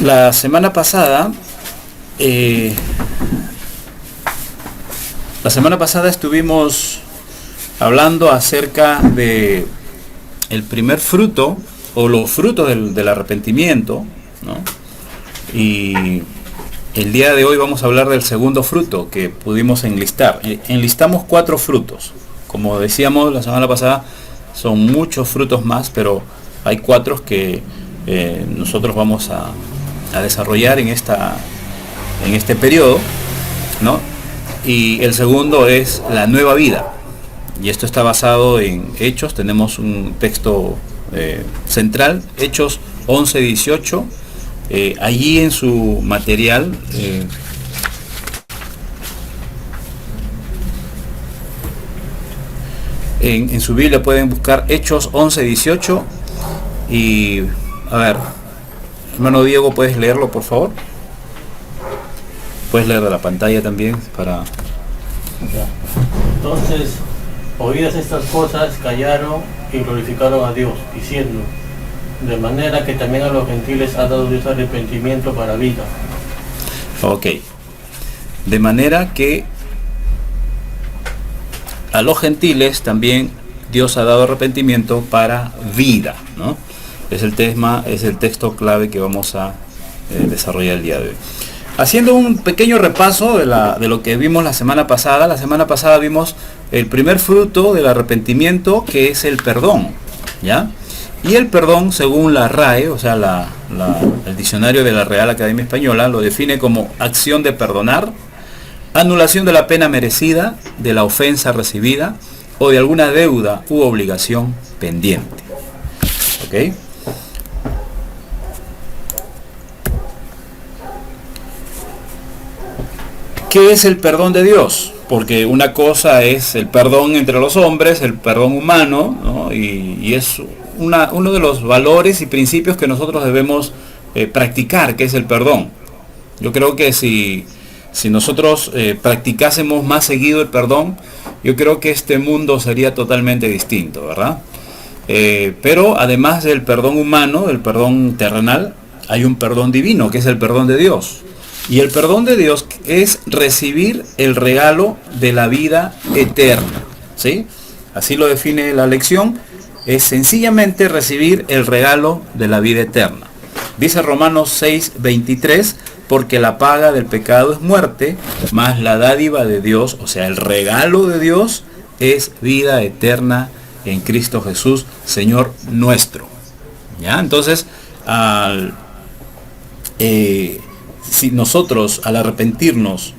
La semana pasada, eh, estuvimos hablando acerca de el primer fruto o los frutos del arrepentimiento, ¿no? Y el día de hoy vamos a hablar del segundo fruto que pudimos enlistar. Enlistamos 4 frutos. Como decíamos la semana pasada, son muchos frutos más, pero hay 4 que nosotros vamos a desarrollar en este periodo, ¿no? Y el segundo es la nueva vida. Y esto está basado en Hechos. Tenemos un texto central, Hechos 11:18. Allí en su material en su Biblia pueden buscar Hechos 11:18. Y a ver, hermano Diego, ¿puedes leerlo, por favor? Puedes leer de la pantalla también para... Entonces, oídas estas cosas, callaron y glorificaron a Dios, diciendo: de manera que también a los gentiles ha dado Dios arrepentimiento para vida. Ok. De manera que a los gentiles también Dios ha dado arrepentimiento para vida, ¿no? Es el tema, es el texto clave que vamos a desarrollar el día de hoy. Haciendo un pequeño repaso de lo que vimos la semana pasada. La semana pasada vimos el primer fruto del arrepentimiento, que es el perdón, ¿ya? Y el perdón, según la RAE, o sea, el diccionario de la Real Academia Española, lo define como acción de perdonar, anulación de la pena merecida, de la ofensa recibida o de alguna deuda u obligación pendiente. ¿Ok? ¿Qué es el perdón de Dios? Porque una cosa es el perdón entre los hombres, el perdón humano, ¿no? Y es uno de los valores y principios que nosotros debemos practicar, que es el perdón. Yo creo que si nosotros practicásemos más seguido el perdón, yo creo que este mundo sería totalmente distinto, ¿verdad? Pero además del perdón humano, del perdón terrenal, hay un perdón divino, que es el perdón de Dios. Y el perdón de Dios es recibir el regalo de la vida eterna, ¿sí? Así lo define la lección. Es sencillamente recibir el regalo de la vida eterna. Dice Romanos 6:23, porque la paga del pecado es muerte, mas la dádiva de Dios, o sea, el regalo de Dios, es vida eterna en Cristo Jesús, Señor nuestro. ¿Ya? Entonces, si nosotros al arrepentirnos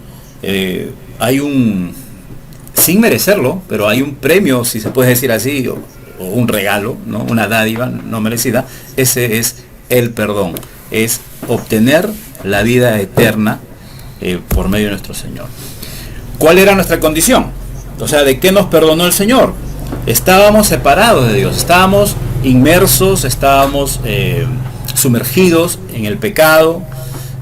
hay sin merecerlo, pero hay un premio, si se puede decir así, o un regalo, ¿no? Una dádiva no merecida, ese es el perdón, es obtener la vida eterna por medio de nuestro Señor. ¿Cuál era nuestra condición? O sea, ¿de qué nos perdonó el Señor? Estábamos separados de Dios, estábamos inmersos, estábamos sumergidos en el pecado,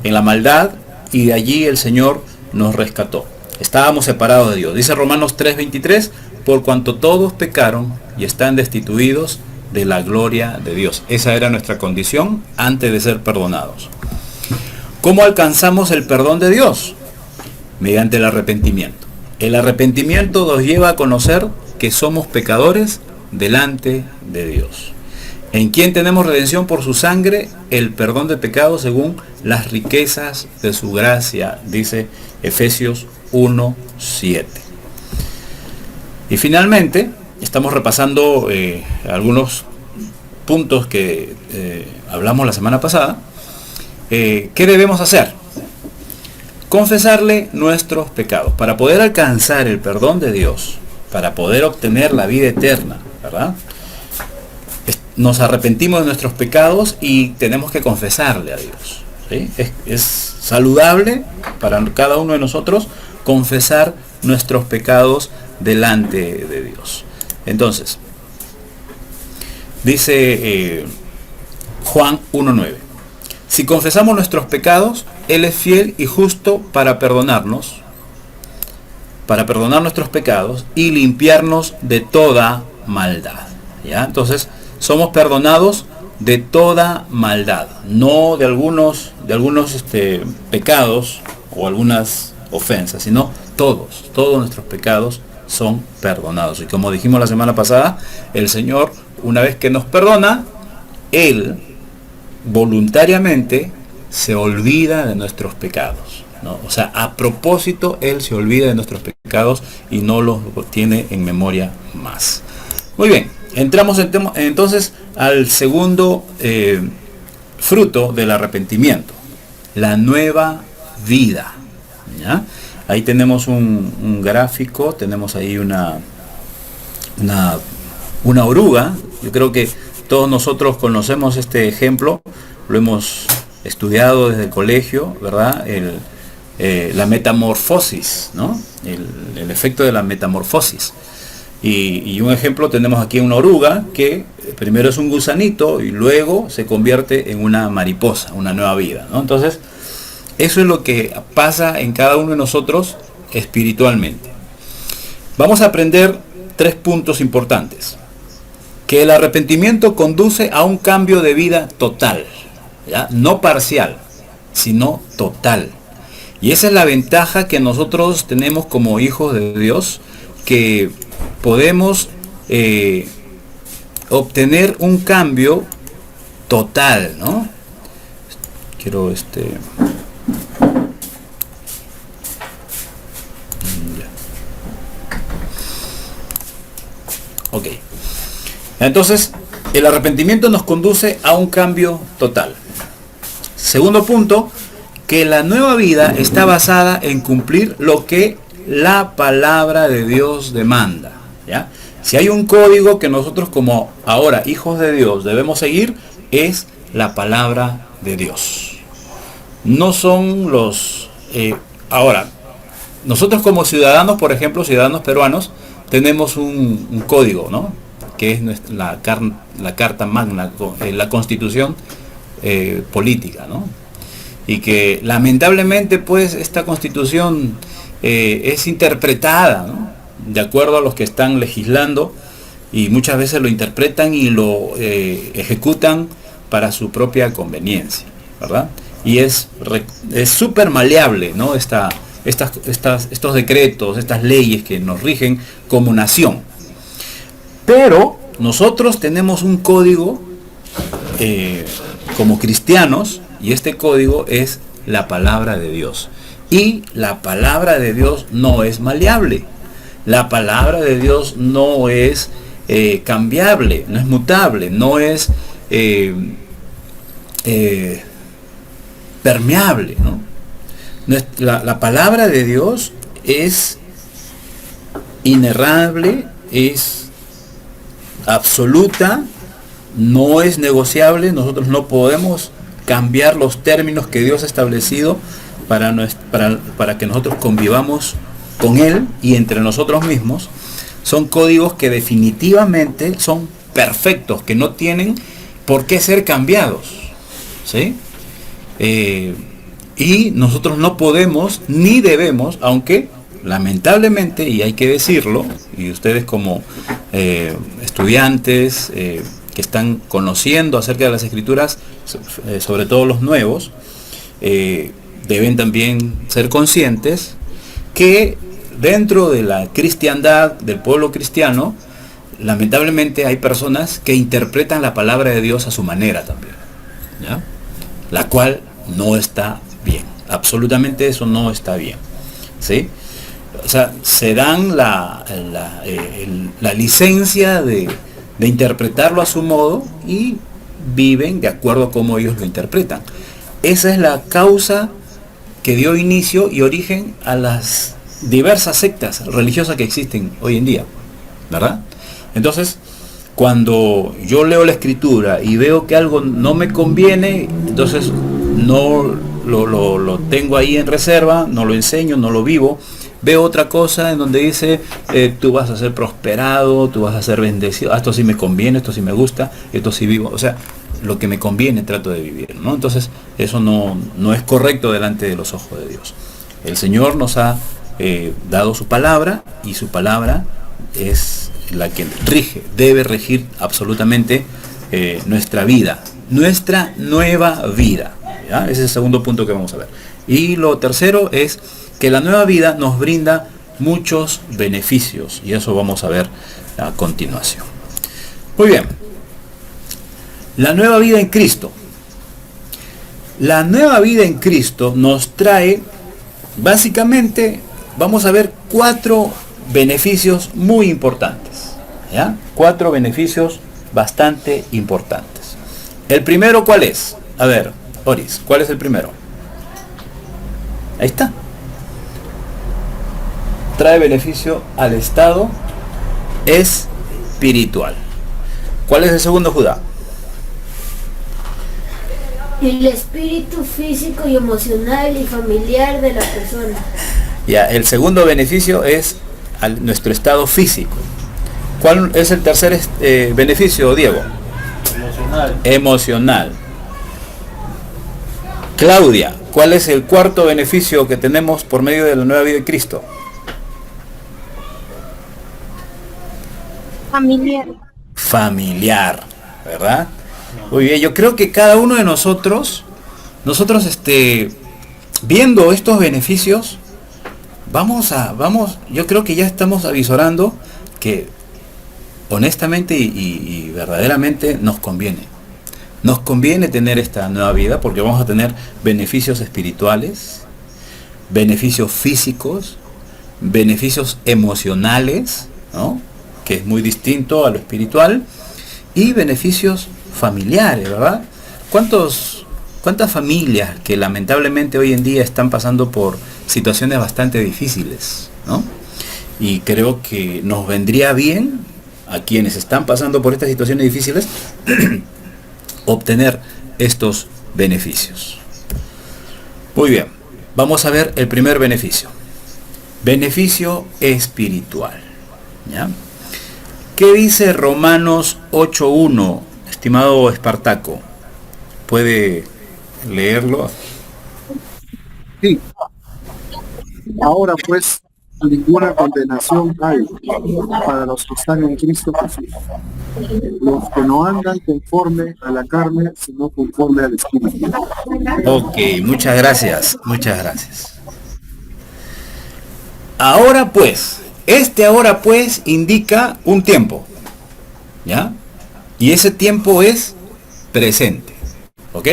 en la maldad, y de allí el Señor nos rescató. Estábamos separados de Dios. Dice Romanos 3:23, por cuanto todos pecaron y están destituidos de la gloria de Dios. Esa era nuestra condición antes de ser perdonados. ¿Cómo alcanzamos el perdón de Dios? Mediante el arrepentimiento. El arrepentimiento nos lleva a conocer que somos pecadores delante de Dios. ¿En quién tenemos redención por su sangre? El perdón de pecados según las riquezas de su gracia, dice Efesios 1:7. Y finalmente, estamos repasando algunos puntos que hablamos la semana pasada. ¿Qué debemos hacer? Confesarle nuestros pecados. Para poder alcanzar el perdón de Dios, para poder obtener la vida eterna, ¿verdad? Nos arrepentimos de nuestros pecados y tenemos que confesarle a Dios, ¿sí? Es saludable para cada uno de nosotros confesar nuestros pecados delante de Dios. Entonces, dice Juan 1:9, si confesamos nuestros pecados, Él es fiel y justo para perdonar nuestros pecados y limpiarnos de toda maldad. ¿Ya? Entonces, somos perdonados de toda maldad, no de algunos pecados o algunas ofensas, sino todos nuestros pecados son perdonados. Y como dijimos la semana pasada, el Señor, una vez que nos perdona, Él voluntariamente se olvida de nuestros pecados, ¿no? O sea, a propósito, Él se olvida de nuestros pecados y no los tiene en memoria más. Muy bien, entramos entonces al segundo fruto del arrepentimiento, la nueva vida, ¿ya? Ahí tenemos un gráfico, tenemos ahí una oruga. Yo creo que todos nosotros conocemos este ejemplo, lo hemos estudiado desde el colegio, ¿verdad? La metamorfosis, ¿no? El efecto de la metamorfosis. Y un ejemplo tenemos aquí una oruga que primero es un gusanito y luego se convierte en una mariposa, una nueva vida, ¿no? Entonces, eso es lo que pasa en cada uno de nosotros espiritualmente. Vamos a aprender 3 puntos importantes. Que el arrepentimiento conduce a un cambio de vida total, ¿ya? No parcial, sino total. Y esa es la ventaja que nosotros tenemos como hijos de Dios, que podemos obtener un cambio total, ¿no? Quiero Ok. Entonces, el arrepentimiento nos conduce a un cambio total. Segundo punto, que la nueva vida está basada en cumplir lo que la palabra de Dios demanda, ¿ya? Si hay un código que nosotros como ahora hijos de Dios debemos seguir, es la palabra de Dios. No son los... ahora, nosotros como ciudadanos, por ejemplo, ciudadanos peruanos, tenemos un código, ¿no? Que es la Carta Magna, la Constitución política, ¿no? Y que lamentablemente pues esta Constitución es interpretada, ¿no? De acuerdo a los que están legislando, y muchas veces lo interpretan y lo ejecutan para su propia conveniencia, ¿verdad? Y es súper maleable, ¿no? Estos decretos, estas leyes que nos rigen como nación. Pero nosotros tenemos un código como cristianos, y este código es la palabra de Dios. Y la palabra de Dios no es maleable. La palabra de Dios no es cambiable, no es mutable, no es permeable, ¿no? La palabra de Dios es inerrable, es absoluta, no es negociable. Nosotros no podemos cambiar los términos que Dios ha establecido para que nosotros convivamos con Él y entre nosotros mismos. Son códigos que definitivamente son perfectos, que no tienen por qué ser cambiados, ¿sí? Y nosotros no podemos ni debemos, aunque lamentablemente, y hay que decirlo, y ustedes como estudiantes que están conociendo acerca de las Escrituras, sobre todo los nuevos, deben también ser conscientes que dentro de la cristiandad, del pueblo cristiano, lamentablemente hay personas que interpretan la palabra de Dios a su manera también, ¿ya? La cual no está bien. Absolutamente eso no está bien, ¿sí? O sea, se dan la licencia de interpretarlo a su modo y viven de acuerdo a cómo ellos lo interpretan. Esa es la causa que dio inicio y origen a las diversas sectas religiosas que existen hoy en día, ¿verdad? Entonces, cuando yo leo la Escritura y veo que algo no me conviene, entonces no lo tengo ahí en reserva, no lo enseño, no lo vivo. Veo otra cosa en donde dice, tú vas a ser prosperado, tú vas a ser bendecido, esto sí me conviene, esto sí me gusta, esto sí vivo. O sea, lo que me conviene trato de vivir, ¿no? Entonces, eso no es correcto delante de los ojos de Dios. El Señor nos ha dado su palabra, y su palabra es la que rige, debe regir absolutamente nuestra vida, nuestra nueva vida. ¿Ya? Ese es el segundo punto que vamos a ver. Y lo tercero es que la nueva vida nos brinda muchos beneficios, y eso vamos a ver a continuación. Muy bien, la nueva vida en Cristo. La nueva vida en Cristo nos trae, básicamente, vamos a ver 4 beneficios muy importantes. ¿Ya? 4 beneficios bastante importantes. El primero, ¿cuál es? A ver, Oris, ¿cuál es el primero? Ahí está. Trae beneficio al estado espiritual. ¿Cuál es el segundo, Judá? El espíritu físico y emocional y familiar de la persona. Ya, el segundo beneficio es nuestro estado físico. ¿Cuál es el tercer beneficio, Diego? Emocional. Emocional. Claudia, ¿cuál es el cuarto beneficio que tenemos por medio de la nueva vida de Cristo? Familiar. Familiar, ¿verdad? Muy bien, yo creo que cada uno de nosotros, viendo estos beneficios, yo creo que ya estamos avisorando que honestamente y verdaderamente nos conviene. Nos conviene tener esta nueva vida porque vamos a tener beneficios espirituales, beneficios físicos, beneficios emocionales, ¿no? Que es muy distinto a lo espiritual, y beneficios familiares, ¿verdad? ¿Cuántas familias que lamentablemente hoy en día están pasando por situaciones bastante difíciles, ¿no? Y creo que nos vendría bien a quienes están pasando por estas situaciones difíciles obtener estos beneficios. Muy bien, vamos a ver el primer beneficio. Beneficio espiritual. ¿Ya? ¿Qué dice Romanos 8.1, estimado Espartaco? ¿Puede leerlo? Sí. Ahora pues, ninguna condenación hay para los que están en Cristo Jesús, los que no andan conforme a la carne, sino conforme al Espíritu. Ok, muchas gracias, muchas gracias. Ahora pues, ahora pues indica un tiempo, ¿ya? Y ese tiempo es presente, ¿ok?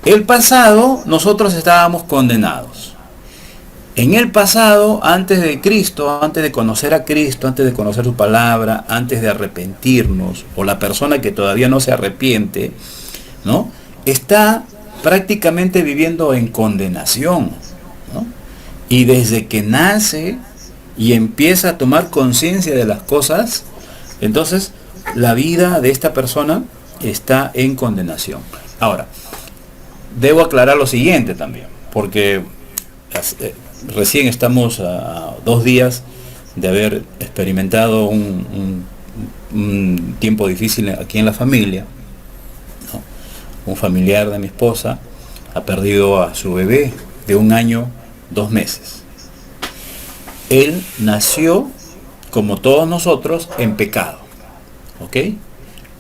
El pasado, nosotros estábamos condenados. En el pasado, antes de Cristo, antes de conocer a Cristo, antes de conocer su palabra, antes de arrepentirnos, o la persona que todavía no se arrepiente, ¿no? Está prácticamente viviendo en condenación, ¿no? Y desde que nace y empieza a tomar conciencia de las cosas, entonces la vida de esta persona está en condenación. Ahora, debo aclarar lo siguiente también, porque recién estamos a 2 días de haber experimentado un tiempo difícil aquí en la familia, ¿no? Un familiar de mi esposa ha perdido a su bebé de 1 año 2 meses. Él nació, como todos nosotros, en pecado. ¿Ok?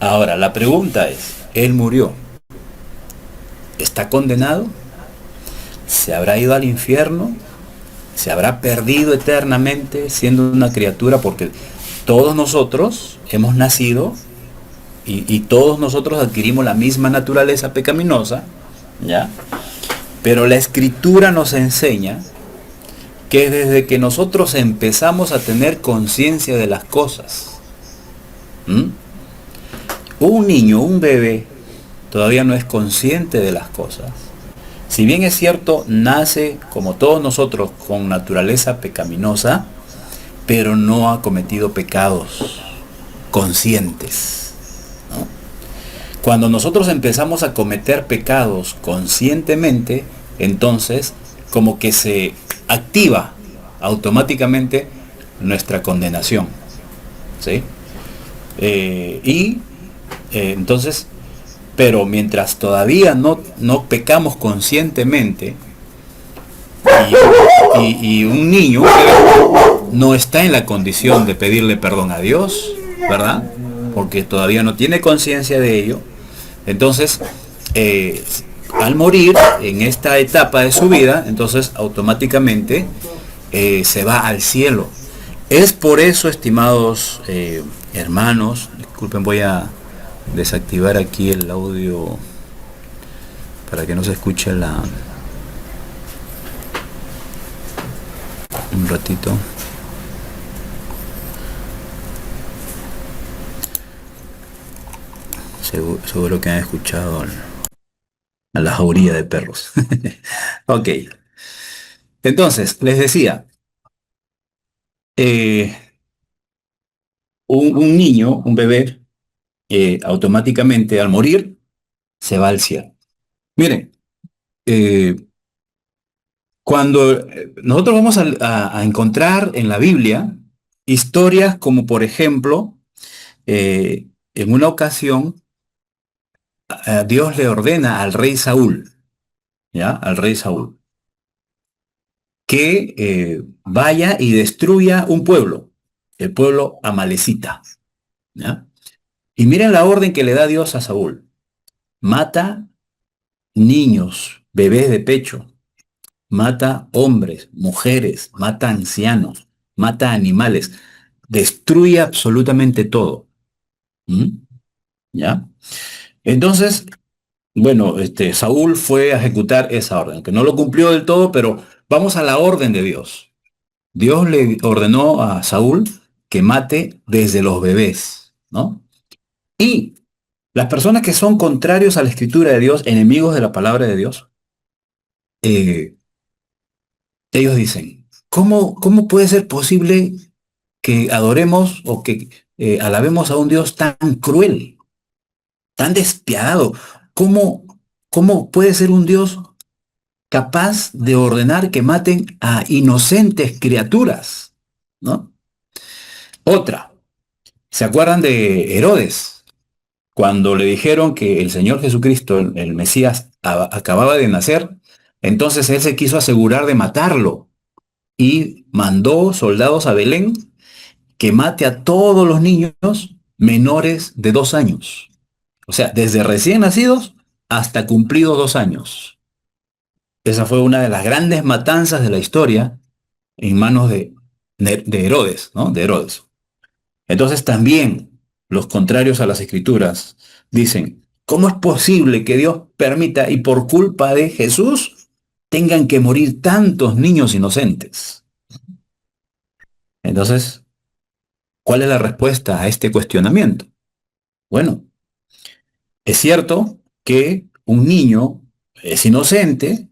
Ahora, la pregunta es, él murió. ¿Está condenado? ¿Se habrá ido al infierno? ¿Se habrá perdido eternamente siendo una criatura? Porque todos nosotros hemos nacido y todos nosotros adquirimos la misma naturaleza pecaminosa, ¿ya? Pero la Escritura nos enseña que desde que nosotros empezamos a tener conciencia de las cosas, un niño, un bebé, todavía no es consciente de las cosas. Si bien es cierto, nace como todos nosotros con naturaleza pecaminosa, pero no ha cometido pecados conscientes, ¿no? Cuando nosotros empezamos a cometer pecados conscientemente, entonces como que se activa automáticamente nuestra condenación, ¿sí? Entonces, pero mientras todavía no pecamos conscientemente, y un niño no está en la condición de pedirle perdón a Dios, ¿verdad? porque todavía no tiene conciencia de ello. Entonces, al morir en esta etapa de su vida, entonces automáticamente se va al cielo. Es por eso, estimados hermanos, disculpen, voy a desactivar aquí el audio para que no se escuche un ratito. Seguro que han escuchado a la jauría de perros. Ok. Entonces, les decía, eh, un niño, un bebé, automáticamente al morir se va al cielo. Miren, eh, cuando nosotros vamos a encontrar en la Biblia historias como, por ejemplo, en una ocasión, Dios le ordena al rey Saúl, ¿ya? Al rey Saúl, que vaya y destruya un pueblo, el pueblo amalecita, ¿ya? Y miren la orden que le da Dios a Saúl. Mata niños, bebés de pecho, mata hombres, mujeres, mata ancianos, mata animales, destruye absolutamente todo. ¿Mm? ¿Ya? Entonces, bueno, Saúl fue a ejecutar esa orden, que no lo cumplió del todo, pero vamos a la orden de Dios. Dios le ordenó a Saúl que mate desde los bebés, ¿no? Y las personas que son contrarios a la escritura de Dios, enemigos de la palabra de Dios, eh, ellos dicen, ¿cómo puede ser posible que adoremos o que alabemos a un Dios tan cruel, tan despiadado? ¿Cómo, cómo puede ser un Dios capaz de ordenar que maten a inocentes criaturas? ¿No? Otra, ¿se acuerdan de Herodes? Cuando le dijeron que el Señor Jesucristo, el Mesías, acababa de nacer, entonces él se quiso asegurar de matarlo y mandó soldados a Belén que mate a todos los niños menores de 2 años. O sea, desde recién nacidos hasta cumplidos 2 años. Esa fue una de las grandes matanzas de la historia en manos de Herodes, ¿no? De Herodes. Entonces también los contrarios a las escrituras dicen, ¿cómo es posible que Dios permita y por culpa de Jesús tengan que morir tantos niños inocentes? Entonces, ¿cuál es la respuesta a este cuestionamiento? Bueno, es cierto que un niño es inocente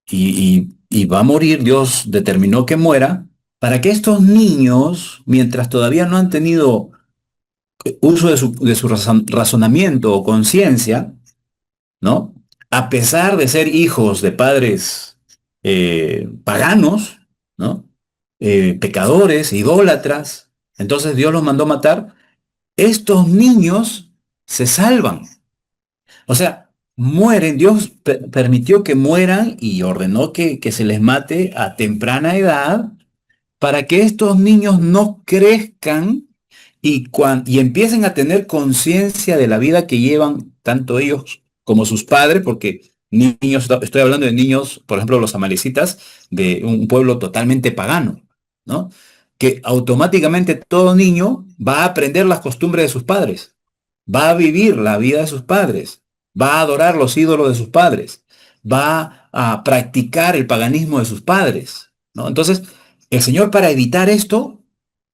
y va a morir, Dios determinó que muera, para que estos niños, mientras todavía no han tenido uso de su razonamiento o conciencia, ¿no? A pesar de ser hijos de padres paganos, ¿no? Pecadores, idólatras, entonces Dios los mandó matar, estos niños se salvan. O sea, mueren, Dios permitió que mueran y ordenó que se les mate a temprana edad para que estos niños no crezcan y empiecen a tener conciencia de la vida que llevan tanto ellos como sus padres, porque niños, estoy hablando de niños, por ejemplo, los amalecitas, de un pueblo totalmente pagano, ¿no? Que automáticamente todo niño va a aprender las costumbres de sus padres, va a vivir la vida de sus padres, va a adorar los ídolos de sus padres, va a practicar el paganismo de sus padres, ¿no? Entonces, el Señor, para evitar esto,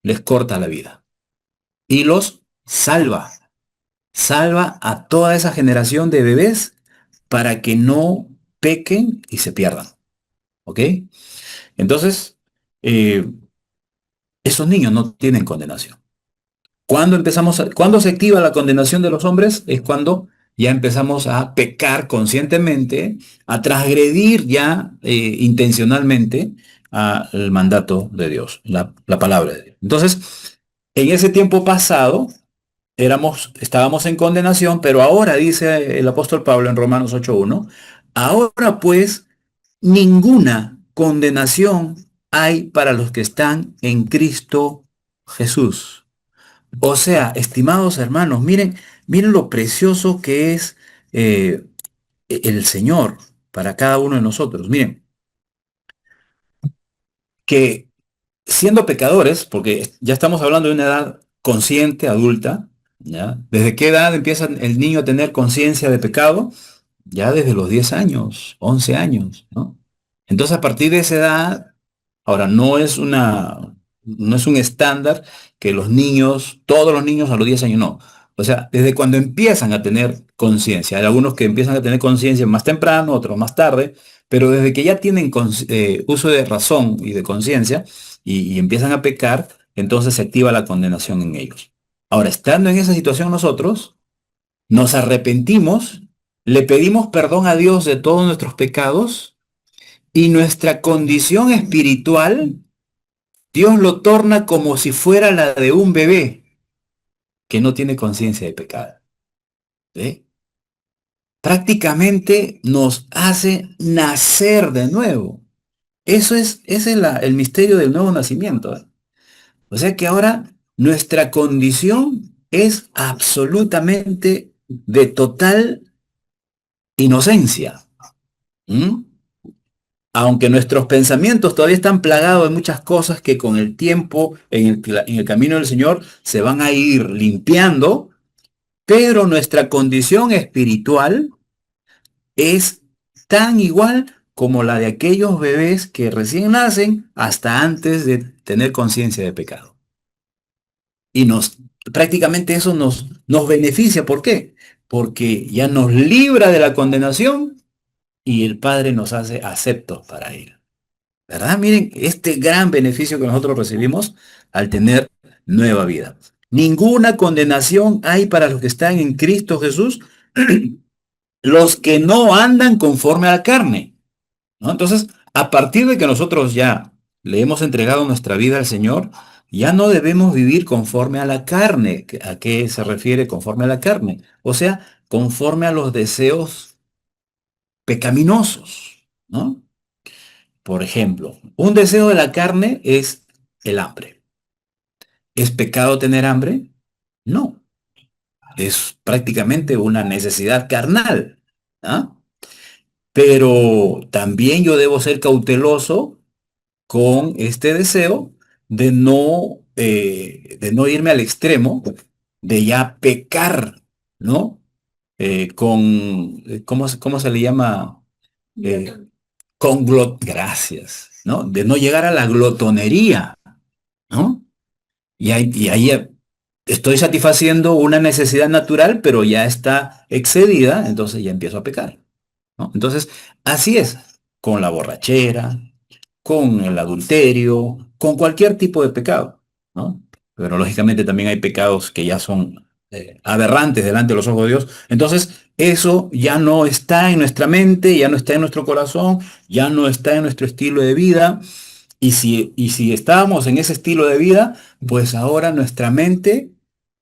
les corta la vida y los salva. Salva a toda esa generación de bebés para que no pequen y se pierdan. ¿Ok? Entonces, eh, esos niños no tienen condenación. ¿Cuándo se activa la condenación de los hombres? Es cuando ya empezamos a pecar conscientemente, a transgredir ya intencionalmente al mandato de Dios, la palabra de Dios. Entonces, en ese tiempo pasado, estábamos en condenación, pero ahora dice el apóstol Pablo en Romanos 8:1, ahora pues ninguna condenación hay para los que están en Cristo Jesús, O sea, estimados hermanos, miren, miren lo precioso que es eh, el Señor para cada uno de nosotros. Miren, que siendo pecadores, porque ya estamos hablando de una edad consciente, adulta, ¿ya? ¿Desde qué edad empieza el niño a tener conciencia de pecado? Ya desde los 10 años, 11 años, ¿no? Entonces, a partir de esa edad, ahora no es un estándar que los niños, todos los niños a los 10 años, no. O sea, desde cuando empiezan a tener conciencia, hay algunos que empiezan a tener conciencia más temprano, otros más tarde, pero desde que ya tienen uso de razón y de conciencia y empiezan a pecar, entonces se activa la condenación en ellos. Ahora, estando en esa situación nosotros, nos arrepentimos, le pedimos perdón a Dios de todos nuestros pecados y nuestra condición espiritual, Dios lo torna como si fuera la de un bebé que no tiene conciencia de pecado. ¿Sí? Prácticamente nos hace nacer de nuevo. Ese es el misterio del nuevo nacimiento. ¿Eh? O sea que ahora nuestra condición es absolutamente de total inocencia. ¿Mm? Aunque nuestros pensamientos todavía están plagados de muchas cosas que con el tiempo, en el camino del Señor, se van a ir limpiando, pero nuestra condición espiritual es tan igual como la de aquellos bebés que recién nacen hasta antes de tener conciencia de pecado. Y prácticamente eso nos beneficia. ¿Por qué? Porque ya nos libra de la condenación y el Padre nos hace aceptos para Él. ¿Verdad? Miren este gran beneficio que nosotros recibimos al tener nueva vida. Ninguna condenación hay para los que están en Cristo Jesús, los que no andan conforme a la carne, ¿no? Entonces, a partir de que nosotros ya le hemos entregado nuestra vida al Señor, ya no debemos vivir conforme a la carne. ¿A qué se refiere conforme a la carne? O sea, conforme a los deseos pecaminosos, ¿no? Por ejemplo, un deseo de la carne es el hambre. ¿Es pecado tener hambre? No, es prácticamente una necesidad carnal. ¿Ah? Pero también yo debo ser cauteloso con este deseo de no irme al extremo, de ya pecar, ¿no? ¿Cómo se le llama? Eh, Gracias, ¿no? De no llegar a la glotonería, ¿no? Y ahí estoy satisfaciendo una necesidad natural, pero ya está excedida, entonces ya empiezo a pecar, ¿no? Entonces, así es, con la borrachera, con el adulterio, con cualquier tipo de pecado, ¿no? Pero lógicamente también hay pecados que ya son aberrantes delante de los ojos de Dios. Entonces, eso ya no está en nuestra mente, ya no está en nuestro corazón, ya no está en nuestro estilo de vida. Y si estábamos en ese estilo de vida, pues ahora nuestra mente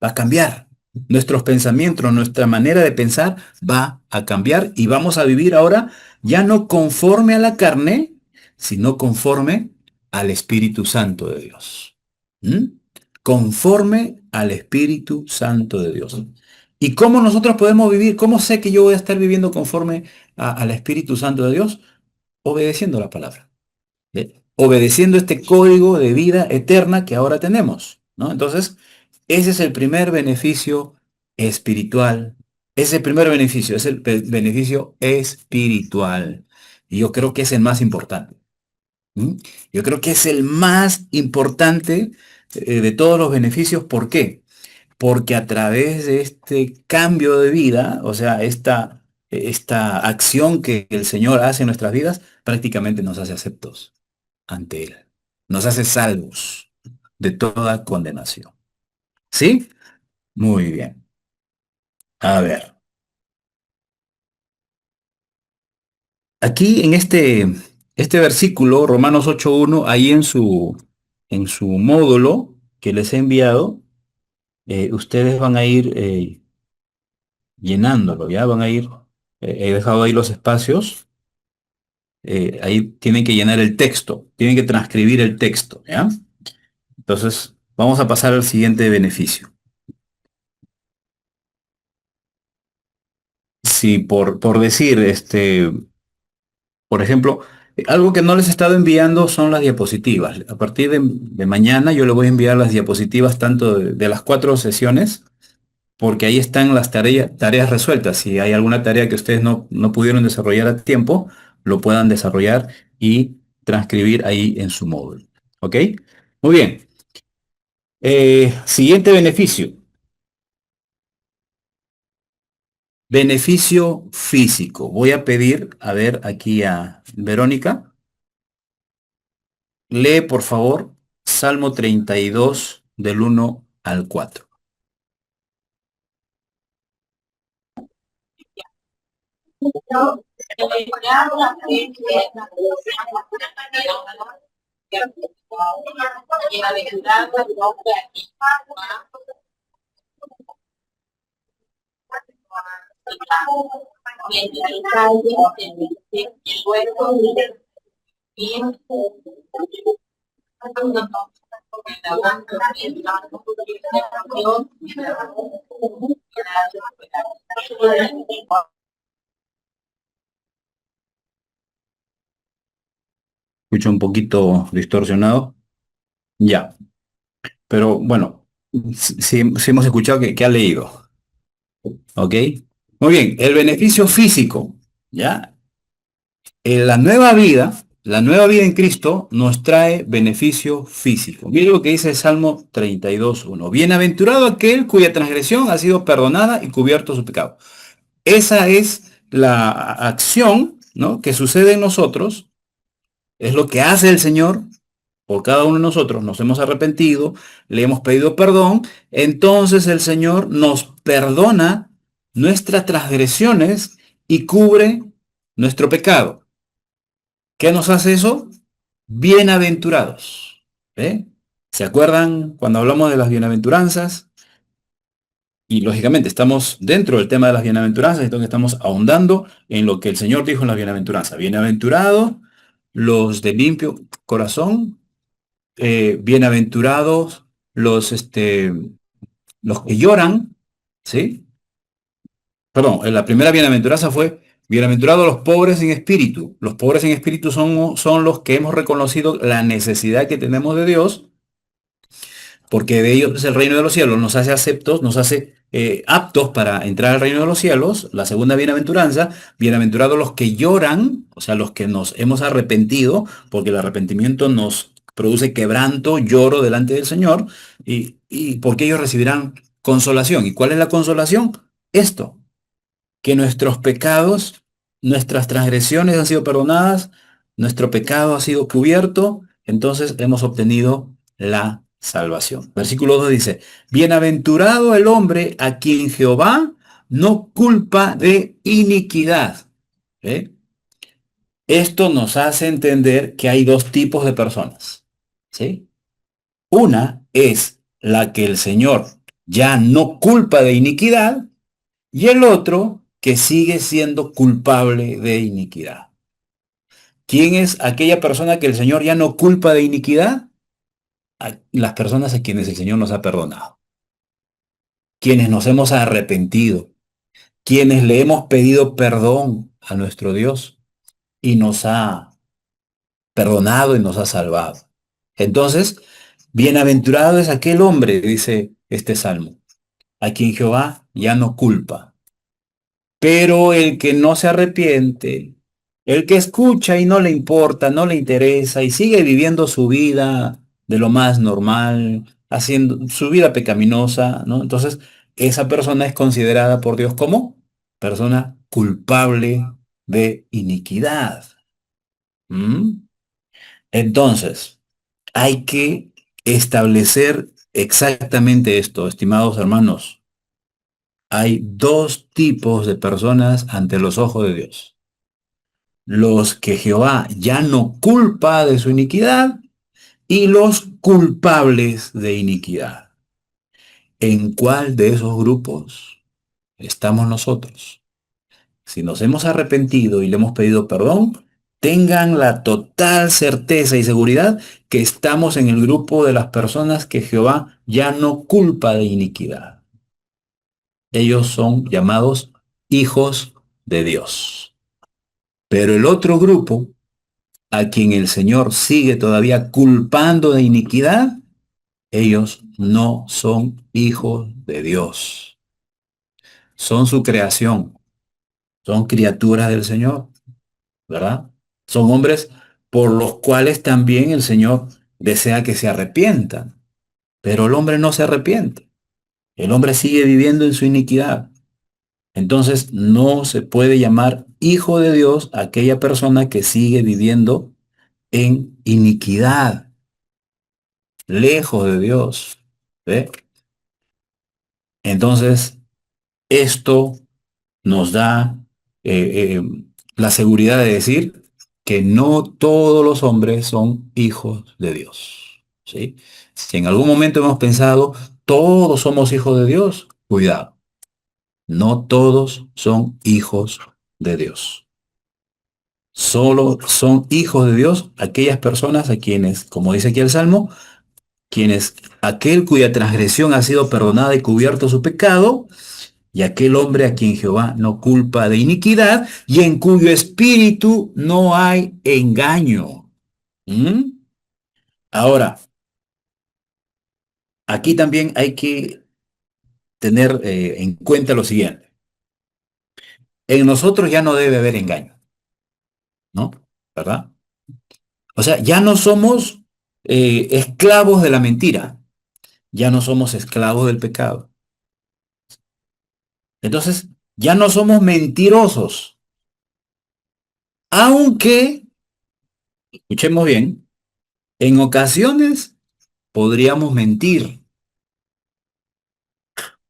va a cambiar. Nuestros pensamientos, nuestra manera de pensar va a cambiar y vamos a vivir ahora ya no conforme a la carne, sino conforme al Espíritu Santo de Dios. ¿Mm? Conforme al Espíritu Santo de Dios. ¿Y cómo nosotros podemos vivir? ¿Cómo sé que yo voy a estar viviendo conforme al Espíritu Santo de Dios? Obedeciendo la palabra. Obedeciendo este código de vida eterna que ahora tenemos, ¿no? Entonces, ese es el primer beneficio espiritual. Ese primer beneficio es el beneficio espiritual. Y yo creo que es el más importante. ¿Mm? Yo creo que es el más importante de todos los beneficios. ¿Por qué? Porque a través de este cambio de vida, o sea, esta acción que el Señor hace en nuestras vidas, prácticamente nos hace aceptos ante Él. Nos hace salvos de toda condenación. ¿Sí? Muy bien. A ver. Aquí en este versículo, Romanos 8.1, ahí en su módulo que les he enviado, ustedes van a ir llenándolo, ¿ya? Van a ir, he dejado ahí los espacios, ahí tienen que llenar el texto, tienen que transcribir el texto, ¿ya? Entonces, vamos a pasar al siguiente beneficio. si por decir, por ejemplo, algo que no les he estado enviando son las diapositivas. A partir de mañana yo le voy a enviar las diapositivas tanto de las 4 sesiones, porque ahí están las tareas resueltas. Si hay alguna tarea que ustedes no pudieron desarrollar a tiempo, lo puedan desarrollar y transcribir ahí en su módulo. ¿Ok? Muy bien. Siguiente beneficio. Beneficio físico. Voy a pedir, a ver, aquí a Verónica. Lee, por favor, Salmo 32 del 1 al 4. Escucho un poquito distorsionado. Ya, pero bueno, sí hemos escuchado que ha leído. ¿Ok? Muy bien, el beneficio físico. ¿Ya? La nueva vida en Cristo nos trae beneficio físico. Mire lo que dice el Salmo 32:1. Bienaventurado aquel cuya transgresión ha sido perdonada y cubierto su pecado. Esa es la acción, ¿no?, que sucede en nosotros. Es lo que hace el Señor por cada uno de nosotros. Nos hemos arrepentido, le hemos pedido perdón. Entonces el Señor nos perdona nuestras transgresiones y cubre nuestro pecado. ¿Qué nos hace eso? Bienaventurados. ¿Ve? ¿Se acuerdan cuando hablamos de las bienaventuranzas? Y lógicamente estamos dentro del tema de las bienaventuranzas, entonces estamos ahondando en lo que el Señor dijo en las bienaventuranzas. Bienaventurados los de limpio corazón, bienaventurados los que lloran, ¿sí? Perdón, la primera bienaventuranza fue: bienaventurados los pobres en espíritu. Los pobres en espíritu son los que hemos reconocido la necesidad que tenemos de Dios, porque de ellos es el reino de los cielos. Nos hace aceptos, nos hace aptos para entrar al reino de los cielos. La segunda bienaventuranza: bienaventurados los que lloran, o sea, los que nos hemos arrepentido, porque el arrepentimiento nos produce quebranto, lloro delante del Señor, y porque ellos recibirán consolación. ¿Y cuál es la consolación? Esto, que nuestros pecados, nuestras transgresiones han sido perdonadas, nuestro pecado ha sido cubierto, entonces hemos obtenido la salvación. Versículo 2 dice: bienaventurado el hombre a quien Jehová no culpa de iniquidad. ¿Eh? Esto nos hace entender que hay dos tipos de personas. ¿Sí? Una es la que el Señor ya no culpa de iniquidad, y el otro que sigue siendo culpable de iniquidad. ¿Quién es aquella persona que el Señor ya no culpa de iniquidad? Las personas a quienes el Señor nos ha perdonado, quienes nos hemos arrepentido, quienes le hemos pedido perdón a nuestro Dios y nos ha perdonado y nos ha salvado. Entonces, bienaventurado es aquel hombre, dice este salmo, a quien Jehová ya no culpa. Pero el que no se arrepiente, el que escucha y no le importa, no le interesa y sigue viviendo su vida de lo más normal, haciendo su vida pecaminosa, ¿no? Entonces, esa persona es considerada por Dios como persona culpable de iniquidad. ¿Mm? Entonces, hay que establecer exactamente esto, estimados hermanos. Hay dos tipos de personas ante los ojos de Dios: los que Jehová ya no culpa de su iniquidad y los culpables de iniquidad. ¿En cuál de esos grupos estamos nosotros? Si nos hemos arrepentido y le hemos pedido perdón, tengan la total certeza y seguridad que estamos en el grupo de las personas que Jehová ya no culpa de iniquidad. Ellos son llamados hijos de Dios. Pero el otro grupo, a quien el Señor sigue todavía culpando de iniquidad, ellos no son hijos de Dios. Son su creación, son criaturas del Señor, ¿verdad? Son hombres por los cuales también el Señor desea que se arrepientan. Pero el hombre no se arrepiente. El hombre sigue viviendo en su iniquidad. Entonces no se puede llamar hijo de Dios a aquella persona que sigue viviendo en iniquidad, lejos de Dios. ¿Ve? Entonces, esto nos da la seguridad de decir que no todos los hombres son hijos de Dios. ¿Sí? Si en algún momento hemos pensado, todos somos hijos de Dios, cuidado. No todos son hijos de Dios. Solo son hijos de Dios aquellas personas a quienes, como dice aquí el Salmo, quienes aquel cuya transgresión ha sido perdonada y cubierto su pecado, y aquel hombre a quien Jehová no culpa de iniquidad y en cuyo espíritu no hay engaño. ¿Mm? Ahora, aquí también hay que tener en cuenta lo siguiente. En nosotros ya no debe haber engaño, ¿no? ¿Verdad? O sea, ya no somos esclavos de la mentira, ya no somos esclavos del pecado. Entonces, ya no somos mentirosos, aunque, escuchemos bien, en ocasiones podríamos mentir,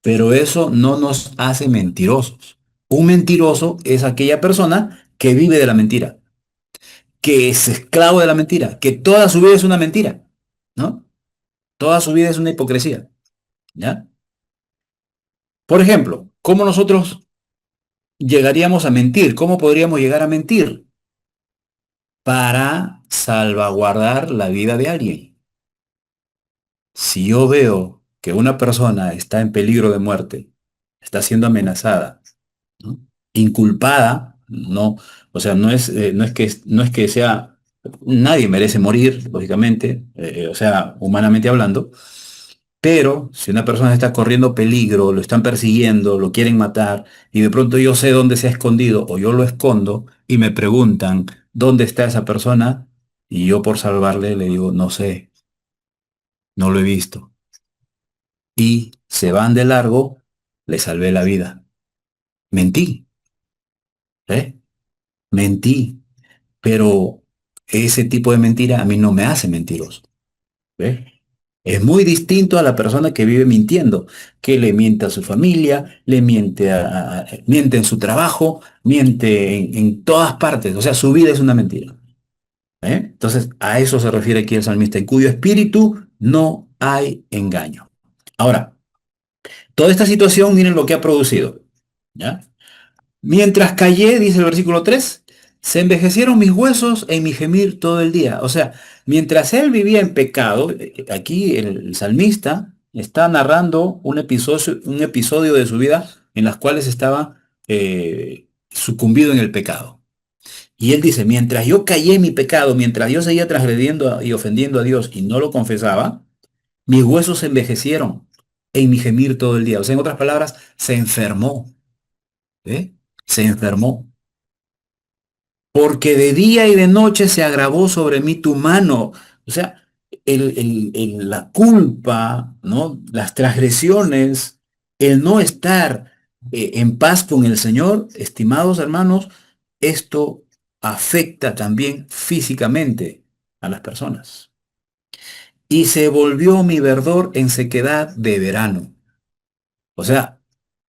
pero eso no nos hace mentirosos. Un mentiroso es aquella persona que vive de la mentira, que es esclavo de la mentira, que toda su vida es una mentira, ¿no? Toda su vida es una hipocresía, ¿ya? Por ejemplo, ¿cómo nosotros llegaríamos a mentir? ¿Cómo podríamos llegar a mentir? Para salvaguardar la vida de alguien. Si yo veo que una persona está en peligro de muerte, está siendo amenazada, ¿no? Inculpada, no, o sea, no es que sea, nadie merece morir, lógicamente, o sea, humanamente hablando, pero si una persona está corriendo peligro, lo están persiguiendo, lo quieren matar, y de pronto yo sé dónde se ha escondido o yo lo escondo y me preguntan dónde está esa persona, y yo por salvarle le digo, no sé, no lo he visto. Y se van de largo, le salvé la vida. Mentí, ¿eh? Mentí, pero ese tipo de mentira a mí no me hace mentiroso. ¿Ves? Es muy distinto a la persona que vive mintiendo, que le miente a su familia, le miente, miente en su trabajo, miente en todas partes. O sea, su vida es una mentira. ¿Eh? Entonces, a eso se refiere aquí el salmista, en cuyo espíritu no hay engaño. Ahora, toda esta situación, miren lo que ha producido. ¿Ya? Mientras callé, dice el versículo 3, se envejecieron mis huesos en mi gemir todo el día. O sea, mientras él vivía en pecado, aquí el salmista está narrando un episodio de su vida en las cuales estaba sucumbido en el pecado. Y él dice, mientras yo callé en mi pecado, mientras yo seguía transgrediendo y ofendiendo a Dios y no lo confesaba, mis huesos se envejecieron en mi gemir todo el día. O sea, en otras palabras, se enfermó. ¿Eh? Se enfermó. Porque de día y de noche se agravó sobre mí tu mano. O sea, la culpa, ¿no? Las transgresiones, el no estar en paz con el Señor, estimados hermanos, esto afecta también físicamente a las personas. Y se volvió mi verdor en sequedad de verano. O sea,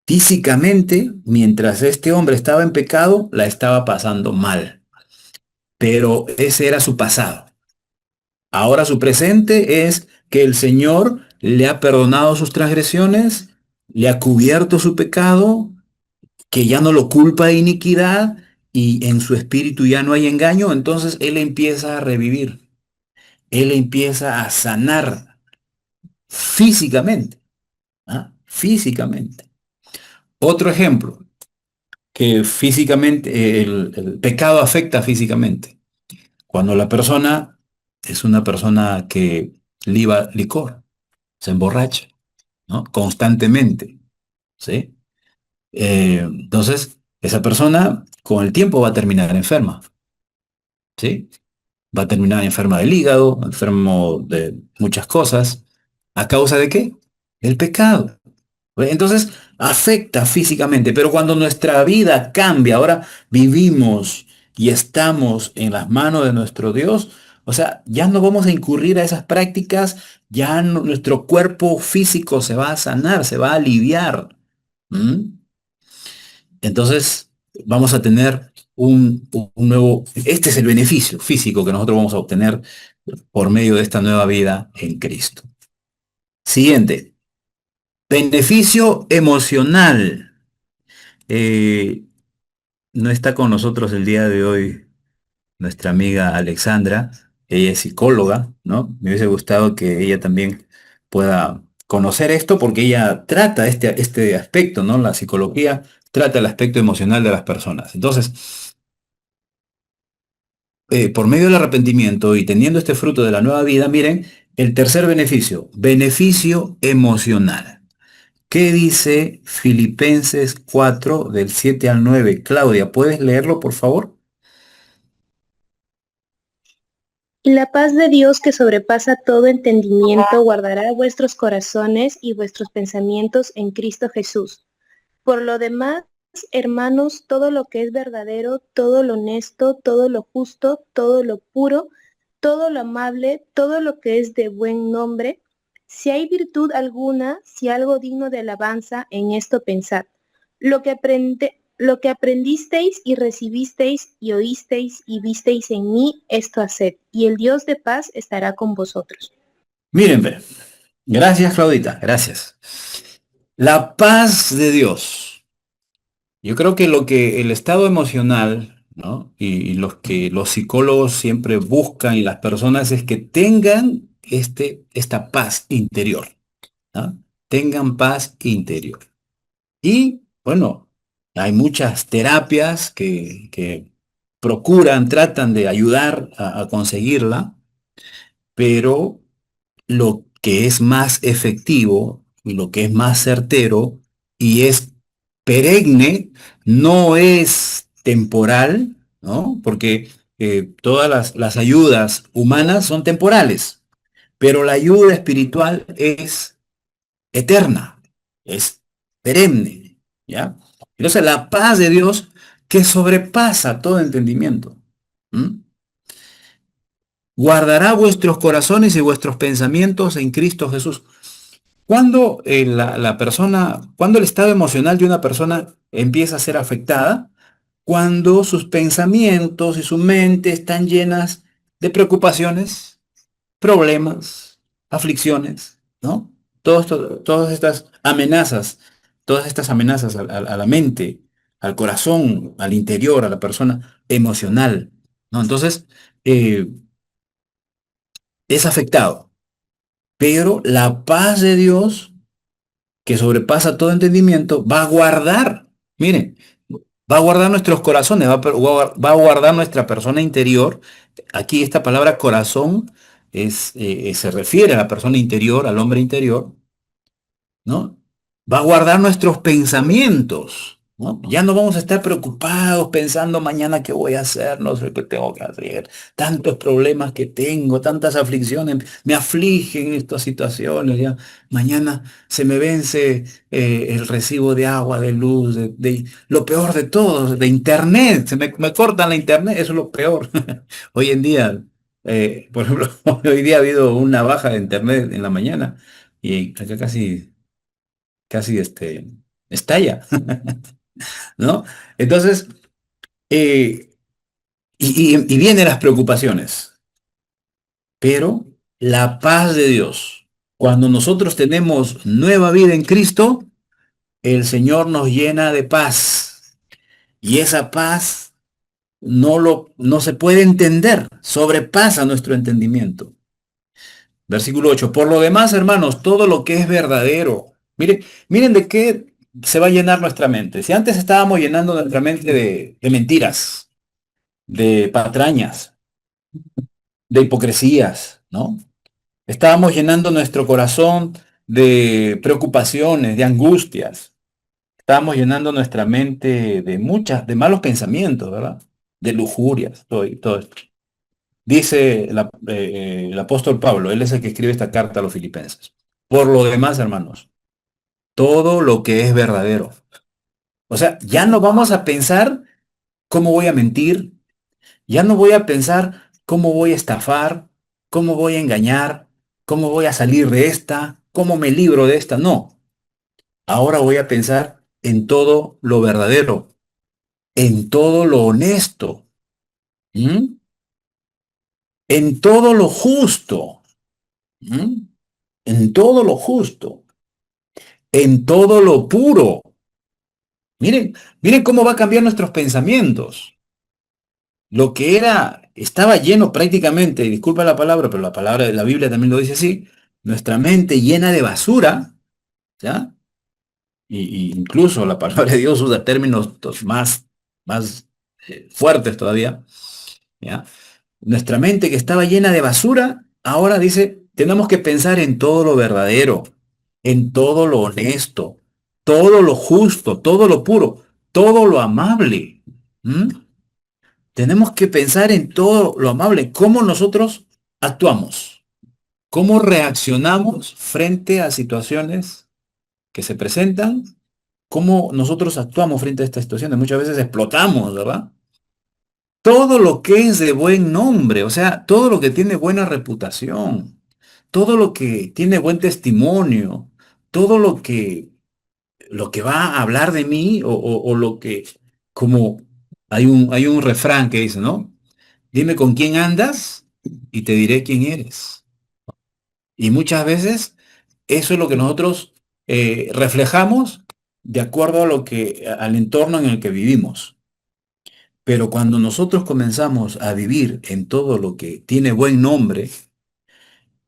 físicamente, mientras este hombre estaba en pecado, la estaba pasando mal. Pero ese era su pasado. Ahora su presente es que el Señor le ha perdonado sus transgresiones, le ha cubierto su pecado, que ya no lo culpa de iniquidad y en su espíritu ya no hay engaño. Entonces él empieza a revivir, él empieza a sanar físicamente, ¿ah? Físicamente. Otro ejemplo, que físicamente, el pecado afecta físicamente. Cuando la persona es una persona que liba licor, se emborracha, ¿no? Constantemente, ¿sí? Entonces, esa persona con el tiempo va a terminar enferma, ¿sí? Va a terminar enferma del hígado, enfermo de muchas cosas. ¿A causa de qué? El pecado. Entonces, afecta físicamente, pero cuando nuestra vida cambia, ahora vivimos y estamos en las manos de nuestro Dios, o sea, ya no vamos a incurrir a esas prácticas, ya nuestro cuerpo físico se va a sanar, se va a aliviar. ¿Mm? Entonces, vamos a tener un nuevo, este es el beneficio físico que nosotros vamos a obtener por medio de esta nueva vida en Cristo. Siguiente, beneficio emocional. Eh, no está con nosotros el día de hoy nuestra amiga Alexandra, ella es psicóloga, ¿no? Me hubiese gustado que ella también pueda conocer esto porque ella trata este aspecto, ¿no? La psicología trata el aspecto emocional de las personas. Entonces, por medio del arrepentimiento y teniendo este fruto de la nueva vida, miren, el tercer beneficio, beneficio emocional. ¿Qué dice Filipenses 4 del 7 al 9? Claudia, ¿puedes leerlo, por favor? Y la paz de Dios que sobrepasa todo entendimiento guardará vuestros corazones y vuestros pensamientos en Cristo Jesús. Por lo demás, hermanos, todo lo que es verdadero, todo lo honesto, todo lo justo, todo lo puro, todo lo amable, todo lo que es de buen nombre, si hay virtud alguna, si algo digno de alabanza, en esto pensad. Lo que aprendisteis y recibisteis y oísteis y visteis en mí, esto haced, y el Dios de paz estará con vosotros. Miren, ve. Gracias, Claudita, gracias. La paz de Dios. Yo creo que lo que el estado emocional, ¿no? Y los que los psicólogos siempre buscan y las personas es que tengan esta paz interior, ¿no? Tengan paz interior. Y bueno, hay muchas terapias que procuran, tratan de ayudar a conseguirla, pero lo que es más efectivo y lo que es más certero y es perenne, no es temporal, ¿no? Porque todas las ayudas humanas son temporales, pero la ayuda espiritual es eterna, es perenne, ¿ya? Entonces la paz de Dios que sobrepasa todo entendimiento. ¿Mm? Guardará vuestros corazones y vuestros pensamientos en Cristo Jesús. Cuando la persona, cuando el estado emocional de una persona empieza a ser afectada, cuando sus pensamientos y su mente están llenas de preocupaciones, problemas, aflicciones, ¿no? Todas estas amenazas a la mente, al corazón, al interior, a la persona emocional, ¿no? Entonces, eh, es afectado. Pero la paz de Dios, que sobrepasa todo entendimiento, va a guardar, miren, va a guardar nuestros corazones, va a guardar nuestra persona interior. Aquí esta palabra corazón se refiere a la persona interior, al hombre interior, ¿no? Va a guardar nuestros pensamientos, ¿no? Ya no vamos a estar preocupados pensando mañana qué voy a hacer, no sé qué tengo que hacer, tantos problemas que tengo, tantas aflicciones, me afligen estas situaciones, ya mañana se me vence el recibo de agua, de luz, lo peor de todo, de internet, me cortan la internet, eso es lo peor. Hoy en día, por ejemplo, hoy día ha habido una baja de internet en la mañana y acá casi estalla, ¿no? Entonces, eh, y vienen las preocupaciones, pero la paz de Dios, cuando nosotros tenemos nueva vida en Cristo, el Señor nos llena de paz y esa paz no se puede entender, sobrepasa nuestro entendimiento. Versículo 8. Por lo demás, hermanos, todo lo que es verdadero. Miren de qué. se va a llenar nuestra mente. Si antes estábamos llenando nuestra mente de mentiras, de patrañas, de hipocresías, ¿no? Estábamos llenando nuestro corazón de preocupaciones, de angustias. Estábamos llenando nuestra mente de malos pensamientos, ¿verdad? De lujurias, todo esto. Dice el apóstol Pablo, él es el que escribe esta carta a los filipenses. Por lo demás, hermanos, todo lo que es verdadero. O sea, ya no vamos a pensar cómo voy a mentir, ya no voy a pensar cómo voy a estafar, cómo voy a engañar, cómo voy a salir de esta, cómo me libro de esta. No, ahora voy a pensar en todo lo verdadero, en todo lo honesto, ¿m? En todo lo justo, ¿m? En todo lo justo, en todo lo puro. Miren, miren cómo va a cambiar nuestros pensamientos. Lo que estaba lleno prácticamente, y disculpa la palabra, pero la palabra de la Biblia también lo dice así, nuestra mente llena de basura, ¿ya? Y incluso la palabra de Dios usa términos más fuertes todavía, ¿ya? Nuestra mente que estaba llena de basura, ahora dice, tenemos que pensar en todo lo verdadero, en todo lo honesto, todo lo justo, todo lo puro, todo lo amable. ¿Mm? Tenemos que pensar en todo lo amable, cómo nosotros actuamos, cómo reaccionamos frente a situaciones que se presentan, cómo nosotros actuamos frente a estas situaciones. Muchas veces explotamos, ¿verdad? Todo lo que es de buen nombre, o sea, todo lo que tiene buena reputación, todo lo que tiene buen testimonio, todo lo que va a hablar de mí o lo que, como hay un refrán que dice, ¿no? Dime con quién andas y te diré quién eres. Y muchas veces eso es lo que nosotros reflejamos de acuerdo al entorno en el que vivimos. Pero cuando nosotros comenzamos a vivir en todo lo que tiene buen nombre,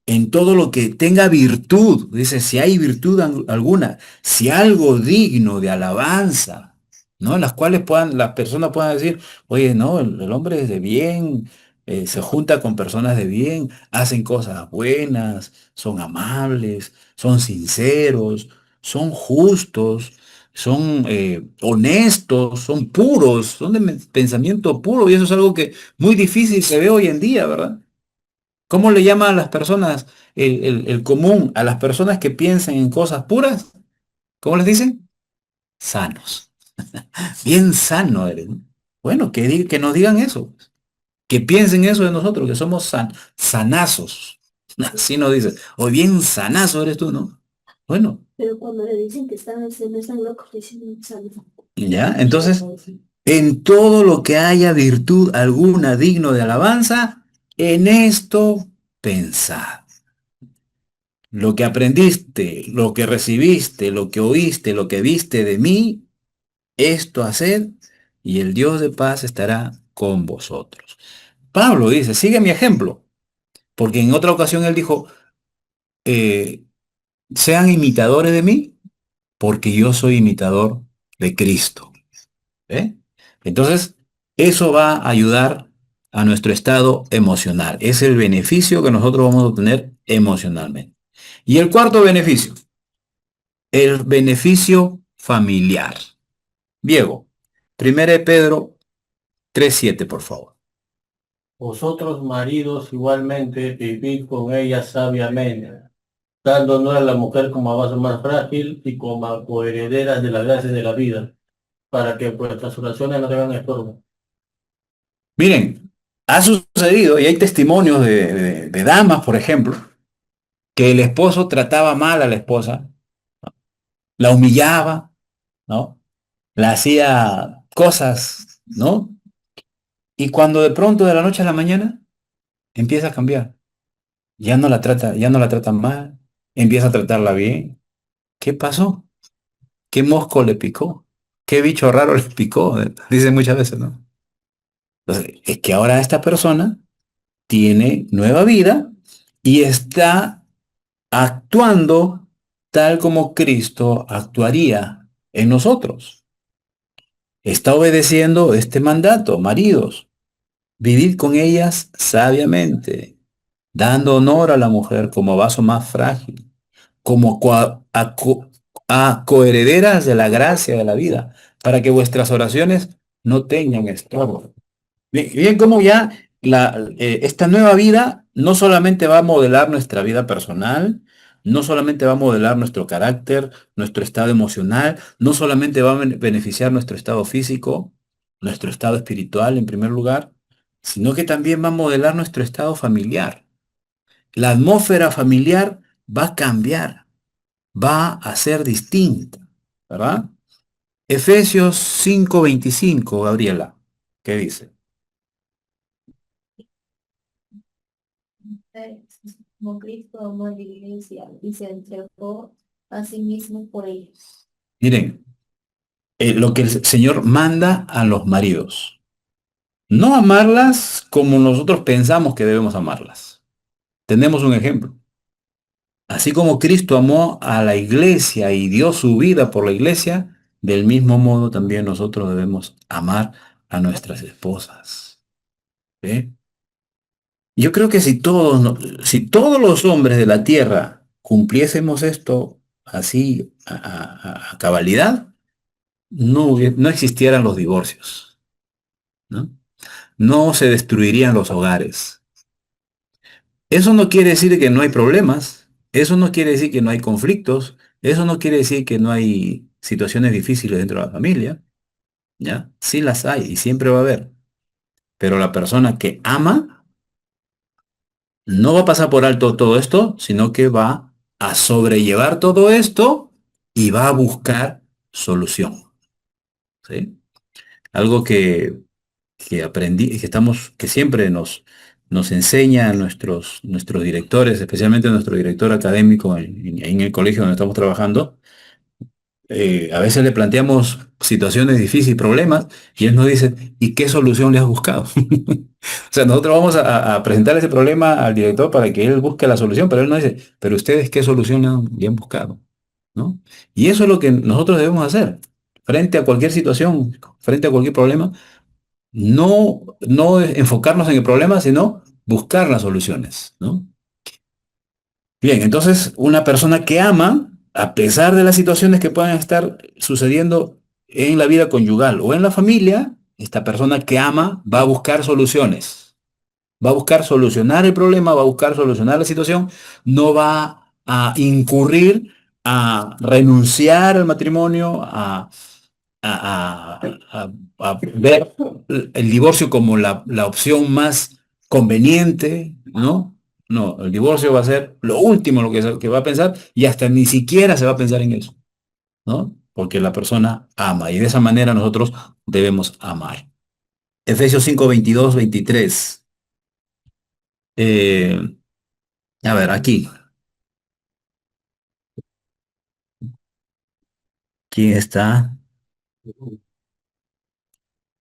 en todo lo que tenga virtud, dice, si hay virtud alguna, si algo digno de alabanza, ¿no? En las cuales las personas puedan decir, oye, no, el hombre es de bien, se junta con personas de bien, hacen cosas buenas, son amables, son sinceros, son justos, son honestos, son puros, son de pensamiento puro, y eso es algo que muy difícil se ve hoy en día, ¿verdad? ¿Cómo le llaman a las personas, el común, a las personas que piensan en cosas puras? ¿Cómo les dicen? Sanos. Bien sano eres, ¿no? Bueno, que nos digan eso. Que piensen eso de nosotros, que somos sanazos. Así nos dicen. O bien sanazo eres tú, ¿no? Bueno, Pero cuando le dicen que no están locos, dicen ya. Entonces, en todo lo que haya virtud alguna digno de alabanza, en esto pensad. Lo que aprendiste, lo que recibiste, lo que oíste, lo que viste de mí, esto haced, y el Dios de paz estará con vosotros. Pablo dice, sigue mi ejemplo, porque en otra ocasión él dijo, eh, sean imitadores de mí, porque yo soy imitador de Cristo. ¿Eh? Entonces, eso va a ayudar a nuestro estado emocional. Es el beneficio que nosotros vamos a obtener emocionalmente. Y el cuarto beneficio. El beneficio familiar. Diego, 1 de Pedro 3:7, por favor. Vosotros maridos igualmente vivid con ella sabiamente, dando honor a la mujer como a vaso más frágil y como coherederas de las gracias de la vida, para que vuestras oraciones no tengan estorbo. Miren, ha sucedido y hay testimonios de damas, por ejemplo, que el esposo trataba mal a la esposa, la humillaba, ¿no? La hacía cosas, ¿no? Y cuando de pronto de la noche a la mañana empieza a cambiar. Ya no la tratan mal, empieza a tratarla bien. ¿Qué pasó? ¿Qué mosco le picó? ¿Qué bicho raro le picó? Dicen muchas veces, ¿no? Entonces, es que ahora esta persona tiene nueva vida y está actuando tal como Cristo actuaría en nosotros. Está obedeciendo este mandato, maridos, vivid con ellas sabiamente, dando honor a la mujer como vaso más frágil, como a coherederas de la gracia de la vida, para que vuestras oraciones no tengan estorbo. Bien, bien como ya esta nueva vida no solamente va a modelar nuestra vida personal, no solamente va a modelar nuestro carácter, nuestro estado emocional, no solamente va a beneficiar nuestro estado físico, nuestro estado espiritual en primer lugar, sino que también va a modelar nuestro estado familiar. La atmósfera familiar va a cambiar, va a ser distinta, ¿verdad? Efesios 5:25, Gabriela, ¿qué dice? Como Cristo amó a la iglesia y se entregó a sí mismo por ellos. Miren, lo que el Señor manda a los maridos. No amarlas como nosotros pensamos que debemos amarlas. Tenemos un ejemplo. Así como Cristo amó a la iglesia y dio su vida por la iglesia, del mismo modo también nosotros debemos amar a nuestras esposas. ¿Sí? Yo creo que si todos los hombres de la tierra cumpliésemos esto así a cabalidad, no existieran los divorcios, ¿no? No se destruirían los hogares. Eso no quiere decir que no hay problemas, eso no quiere decir que no hay conflictos, eso no quiere decir que no hay situaciones difíciles dentro de la familia, ¿ya? Sí las hay y siempre va a haber, pero la persona que ama no va a pasar por alto todo esto, sino que va a sobrellevar todo esto y va a buscar solución, ¿sí? Algo que aprendí, que siempre nos enseñan nuestros directores, especialmente nuestro director académico en el colegio donde estamos trabajando. A veces le planteamos situaciones difíciles, problemas, y él nos dice, ¿y qué solución le has buscado? O sea, nosotros vamos a presentar ese problema al director para que él busque la solución, pero él nos dice, ¿pero ustedes qué solución le han buscado? ¿No? Y eso es lo que nosotros debemos hacer. Frente a cualquier situación, frente a cualquier problema, no enfocarnos en el problema, sino buscar las soluciones, ¿no? Bien, entonces una persona que ama, a pesar de las situaciones que puedan estar sucediendo en la vida conyugal o en la familia, esta persona que ama va a buscar soluciones, va a buscar solucionar el problema, va a buscar solucionar la situación, no va a incurrir a renunciar al matrimonio, a, a- a ver el divorcio como la opción más conveniente, ¿no? No, el divorcio va a ser lo último lo que va a pensar y hasta ni siquiera se va a pensar en eso, ¿no? Porque la persona ama y de esa manera nosotros debemos amar. Efesios 5:22-23. Eh, a ver, aquí, ¿quién está?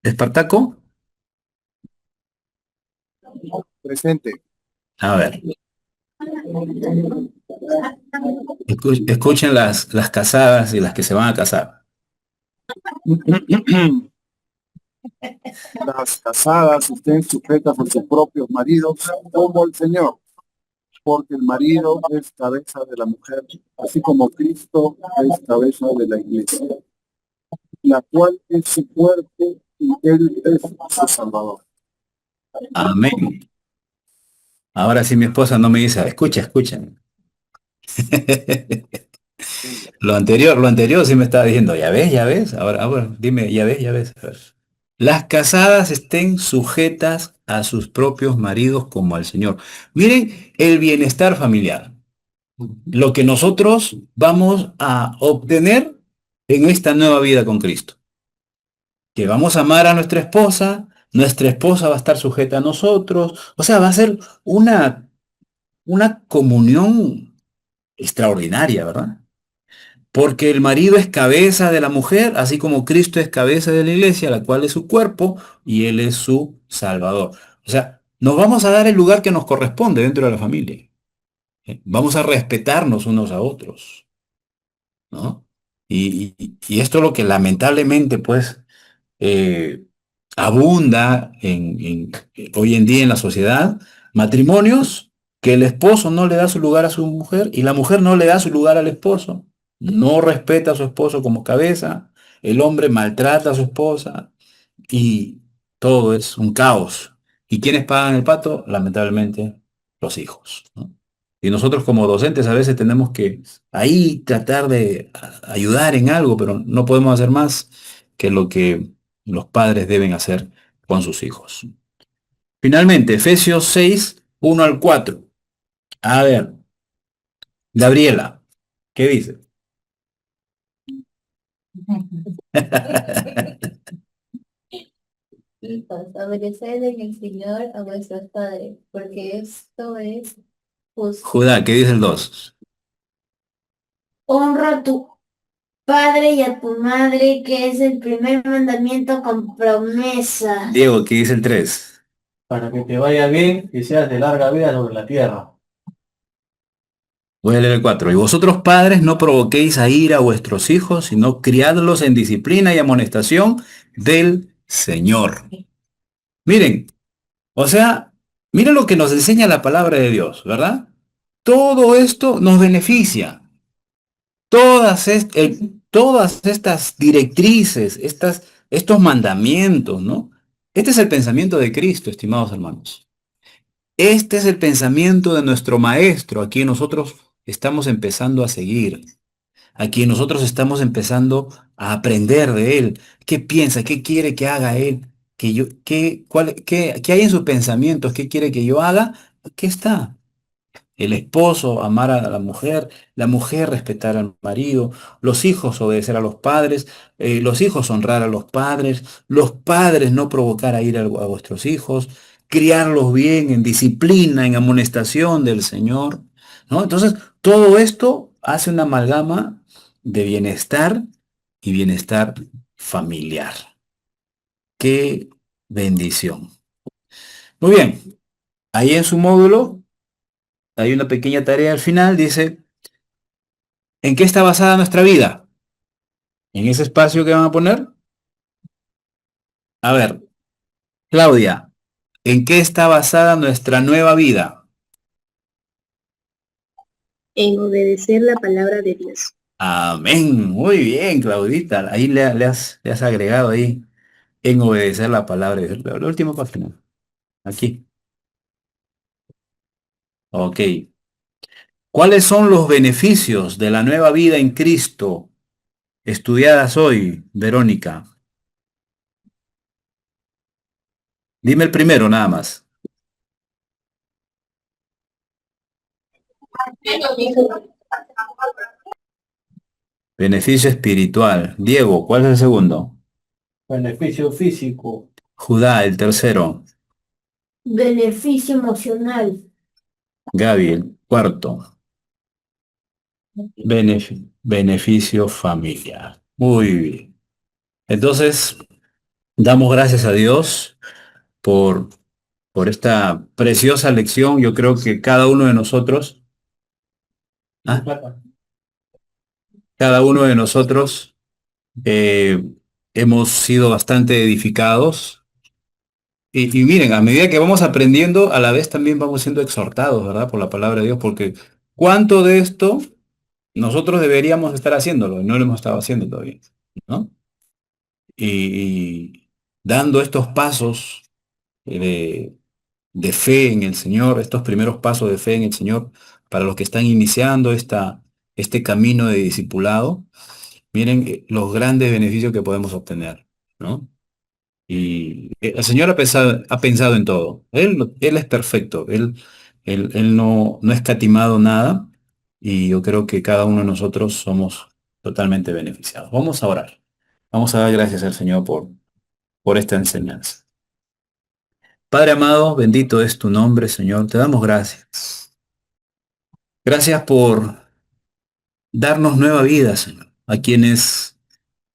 ¿Espartaco? Presente. A ver, escuchen las casadas y las que se van a casar. Las casadas estén sujetas a sus propios maridos como el Señor, porque el marido es cabeza de la mujer, así como Cristo es cabeza de la iglesia, la cual es su cuerpo y él es su Salvador. Amén. Ahora sí mi esposa no me dice, escucha. Lo anterior sí me estaba diciendo, ya ves. Ahora dime, ya ves. A ver. Las casadas estén sujetas a sus propios maridos como al Señor. Miren el bienestar familiar, lo que nosotros vamos a obtener en esta nueva vida con Cristo. Que vamos a amar a nuestra esposa va a estar sujeta a nosotros, o sea, va a ser una comunión extraordinaria, ¿verdad? Porque el marido es cabeza de la mujer, así como Cristo es cabeza de la iglesia, la cual es su cuerpo, y él es su salvador. O sea, nos vamos a dar el lugar que nos corresponde dentro de la familia. Vamos a respetarnos unos a otros, ¿no? Y esto es lo que lamentablemente, pues, eh, abunda hoy en día en la sociedad, matrimonios que el esposo no le da su lugar a su mujer y la mujer no le da su lugar al esposo, no respeta a su esposo como cabeza, el hombre maltrata a su esposa y todo es un caos. ¿Y quiénes pagan el pato? Lamentablemente, los hijos, ¿no? Y nosotros como docentes a veces tenemos que ahí tratar de ayudar en algo, pero no podemos hacer más que lo que los padres deben hacer con sus hijos. Finalmente, Efesios 6, 1 al 4. A ver, Gabriela, ¿qué dice? Hijos, obedeced en el Señor a vuestros padres, porque esto es justo. Judá, ¿qué dice el 2? Honra a tu padre y a tu madre, que es el primer mandamiento con promesa. Diego, ¿qué dice el 3? Para que te vaya bien y seas de larga vida sobre la tierra. Voy a leer el 4. Y vosotros padres no provoquéis a ira a vuestros hijos, sino criadlos en disciplina y amonestación del Señor. Miren, o sea, miren lo que nos enseña la palabra de Dios, ¿verdad? Todo esto nos beneficia. Todas estas directrices, estos mandamientos, ¿no? Este es el pensamiento de Cristo, estimados hermanos. Este es el pensamiento de nuestro Maestro, a quien nosotros estamos empezando a seguir, a quien nosotros estamos empezando a aprender de Él. ¿Qué piensa? ¿Qué quiere que haga Él? ¿Qué hay en sus pensamientos? ¿Qué quiere que yo haga? Aquí está. El esposo amar a la mujer respetar al marido, los hijos obedecer a los hijos honrar a los padres no provocar a ira a vuestros hijos, criarlos bien en disciplina, en amonestación del Señor, ¿no? Entonces, todo esto hace una amalgama de bienestar y bienestar familiar. ¡Qué bendición! Muy bien, ahí en su módulo hay una pequeña tarea al final, dice, ¿en qué está basada nuestra vida? En ese espacio que van a poner. A ver, Claudia, ¿en qué está basada nuestra nueva vida? En obedecer la palabra de Dios. Amén. Muy bien, Claudita. Ahí le has agregado ahí en obedecer la palabra de Dios. La última página. Aquí. Ok. ¿Cuáles son los beneficios de la nueva vida en Cristo estudiadas hoy, Verónica? Dime el primero nada más. Beneficio espiritual. Diego, ¿cuál es el segundo? Beneficio físico. Judá, el tercero. Beneficio emocional. Gaby, el cuarto. Beneficio familiar. Muy bien. Entonces, damos gracias a Dios por, por esta preciosa lección. Yo creo que cada uno de nosotros, ¿ah? Cada uno de nosotros eh, hemos sido bastante edificados. Y miren, a medida que vamos aprendiendo, a la vez también vamos siendo exhortados, ¿verdad? Por la palabra de Dios, porque ¿cuánto de esto nosotros deberíamos estar haciéndolo? Y no lo hemos estado haciendo todavía, ¿no? Y dando estos pasos de, de fe en el Señor, estos primeros pasos de fe en el Señor, para los que están iniciando este camino de discipulado, miren los grandes beneficios que podemos obtener, ¿no? Y el Señor ha pensado en todo. Él es perfecto. Él no ha escatimado nada. Y yo creo que cada uno de nosotros somos totalmente beneficiados. Vamos a orar. Vamos a dar gracias al Señor por esta enseñanza. Padre amado, bendito es tu nombre, Señor. Te damos gracias. Gracias por darnos nueva vida, Señor. A quienes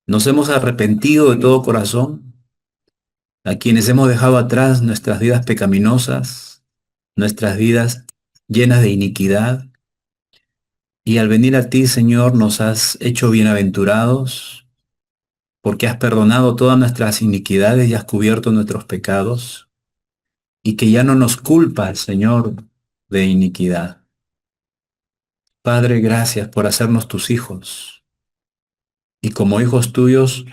nos hemos arrepentido de todo corazón, a quienes hemos dejado atrás nuestras vidas pecaminosas, nuestras vidas llenas de iniquidad. Y al venir a ti, Señor, nos has hecho bienaventurados, porque has perdonado todas nuestras iniquidades y has cubierto nuestros pecados, y que ya no nos culpas, Señor, de iniquidad. Padre, gracias por hacernos tus hijos. Y como hijos tuyos,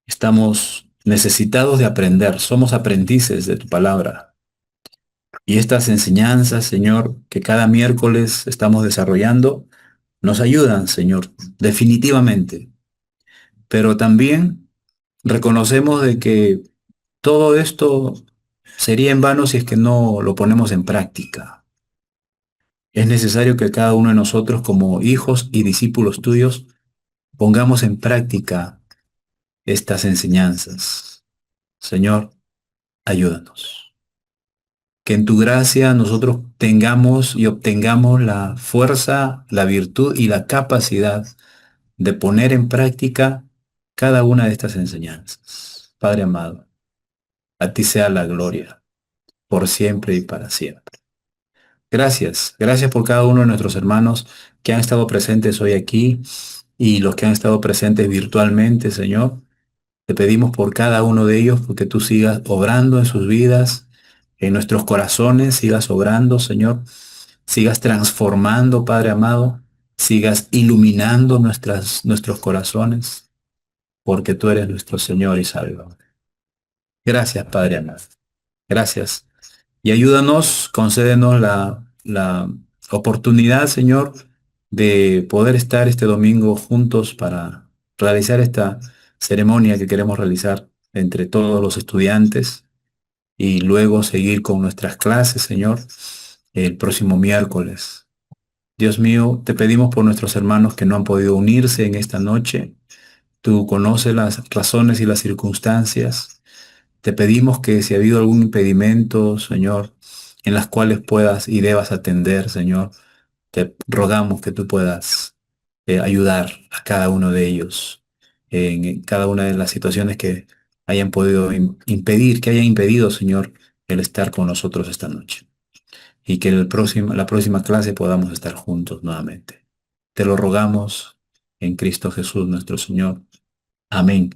estamos necesitados de aprender, somos aprendices de tu palabra. Y estas enseñanzas, Señor, que cada miércoles estamos desarrollando, nos ayudan, Señor, definitivamente. Pero también reconocemos de que todo esto sería en vano si es que no lo ponemos en práctica. Es necesario que cada uno de nosotros, como hijos y discípulos tuyos, pongamos en práctica estas enseñanzas. Señor, ayúdanos. Que en tu gracia nosotros tengamos y obtengamos la fuerza, la virtud y la capacidad de poner en práctica cada una de estas enseñanzas. Padre amado, a ti sea la gloria, por siempre y para siempre. Gracias, gracias por cada uno de nuestros hermanos que han estado presentes hoy aquí y los que han estado presentes virtualmente, Señor. Te pedimos por cada uno de ellos, porque tú sigas obrando en sus vidas, en nuestros corazones, sigas obrando, Señor. Sigas transformando, Padre amado. Sigas iluminando nuestros corazones, porque tú eres nuestro Señor y Salvador. Gracias, Padre amado. Gracias. Y ayúdanos, concédenos la oportunidad, Señor, de poder estar este domingo juntos para realizar esta ceremonia que queremos realizar entre todos los estudiantes y luego seguir con nuestras clases, Señor, el próximo miércoles. Dios mío, te pedimos por nuestros hermanos que no han podido unirse en esta noche. Tú conoces las razones y las circunstancias. Te pedimos que si ha habido algún impedimento, Señor, en las cuales puedas y debas atender, Señor, te rogamos que tú puedas ayudar a cada uno de ellos en cada una de las situaciones que hayan podido impedir, que hayan impedido, Señor, el estar con nosotros esta noche. Y que la próxima clase podamos estar juntos nuevamente. Te lo rogamos en Cristo Jesús nuestro Señor. Amén.